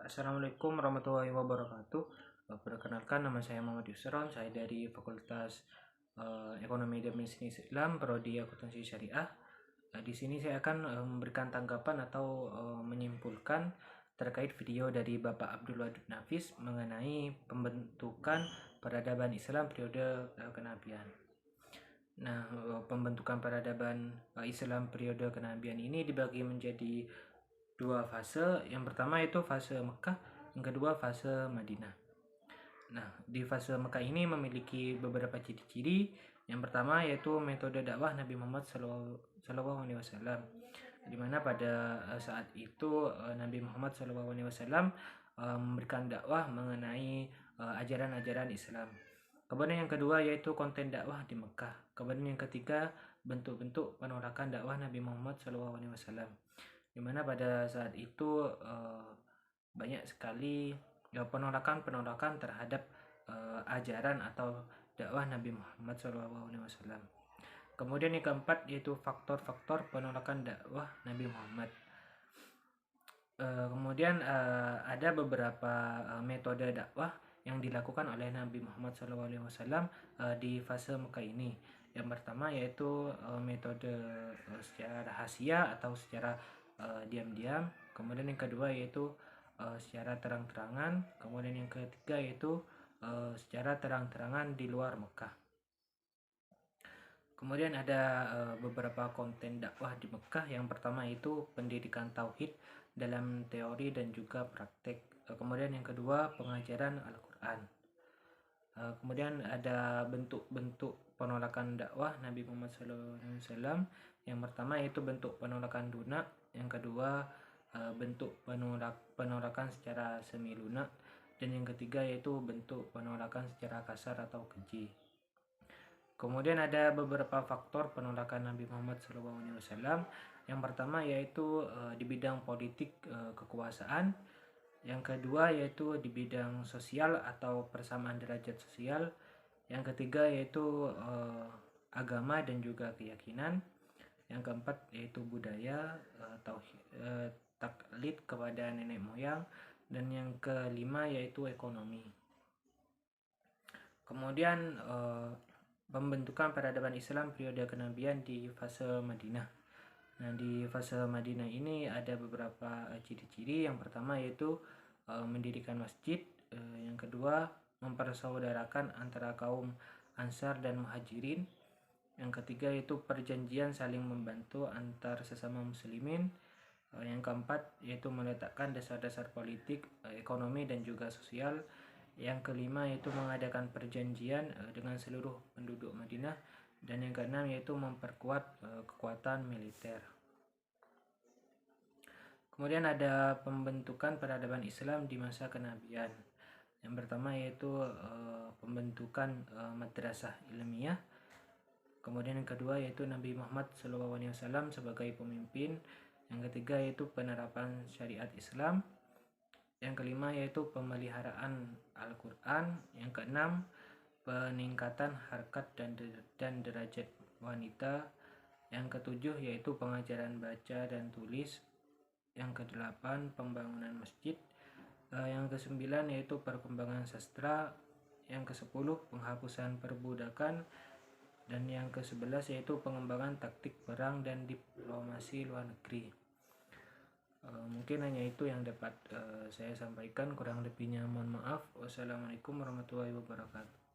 Assalamualaikum warahmatullahi wabarakatuh. Perkenalkan, nama saya Muhammad Yusron. Saya dari Fakultas Ekonomi dan Bisnis Islam, Prodi Akuntansi Syariah. Di sini saya akan memberikan tanggapan atau menyimpulkan terkait video dari Bapak Abdul Wadud Nafis mengenai pembentukan peradaban Islam periode kenabian. Nah, pembentukan peradaban Islam periode kenabian ini dibagi menjadi dua fase. Yang pertama itu fase Mekah, yang kedua fase Madinah. Nah, di fase Mekah ini memiliki beberapa ciri-ciri. Yang pertama yaitu metode dakwah Nabi Muhammad SAW, di mana pada saat itu Nabi Muhammad SAW memberikan dakwah mengenai ajaran-ajaran Islam. Kemudian yang kedua yaitu konten dakwah di Mekah. Kemudian yang ketiga, bentuk-bentuk penolakan dakwah Nabi Muhammad SAW, di mana pada saat itu banyak sekali penolakan terhadap ajaran atau dakwah Nabi Muhammad SAW. Kemudian yang keempat yaitu faktor-faktor penolakan dakwah Nabi Muhammad. Kemudian ada beberapa metode dakwah yang dilakukan oleh Nabi Muhammad SAW di fase Mekah ini. Yang pertama yaitu metode secara rahasia atau secara diam-diam. Kemudian yang kedua yaitu secara terang-terangan. Kemudian yang ketiga yaitu secara terang-terangan di luar Mekah. Kemudian ada beberapa konten dakwah di Mekah. Yang pertama itu pendidikan tauhid dalam teori dan juga praktek. Kemudian yang kedua pengajaran Al-Quran. Kemudian ada bentuk-bentuk penolakan dakwah Nabi Muhammad SAW. Yang pertama yaitu bentuk penolakan lunak. Yang kedua bentuk penolakan secara semi lunak. Dan yang ketiga yaitu bentuk penolakan secara kasar atau keji. Kemudian ada beberapa faktor penolakan Nabi Muhammad SAW. Yang pertama yaitu di bidang politik kekuasaan. Yang kedua yaitu di bidang sosial atau persamaan derajat sosial. Yang ketiga yaitu agama dan juga keyakinan. Yang keempat yaitu budaya, taklid kepada nenek moyang. Dan yang kelima yaitu ekonomi. Kemudian pembentukan peradaban Islam periode kenabian di fase Madinah. Nah, di fase Madinah ini ada beberapa ciri-ciri. Yang pertama yaitu mendirikan masjid. Yang kedua mempersaudarakan antara kaum Ansar dan Muhajirin. Yang ketiga yaitu perjanjian saling membantu antar sesama muslimin. Yang keempat yaitu meletakkan dasar-dasar politik, ekonomi dan juga sosial. Yang kelima yaitu mengadakan perjanjian dengan seluruh penduduk Madinah. Dan yang keenam yaitu memperkuat kekuatan militer. Kemudian ada pembentukan peradaban Islam di masa kenabian. Yang pertama yaitu pembentukan madrasah ilmiah. Kemudian yang kedua yaitu Nabi Muhammad SAW sebagai pemimpin. Yang ketiga yaitu penerapan syariat Islam. Yang kelima yaitu pemeliharaan Al-Quran. Yang keenam peningkatan harkat dan derajat wanita. Yang ketujuh yaitu pengajaran baca dan tulis. Yang kedelapan pembangunan masjid. Yang kesembilan yaitu perkembangan sastra. Yang kesepuluh penghapusan perbudakan. Dan yang ke-11 yaitu pengembangan taktik perang dan diplomasi luar negeri. Mungkin hanya itu yang dapat saya sampaikan, kurang lebihnya mohon maaf. Wassalamualaikum warahmatullahi wabarakatuh.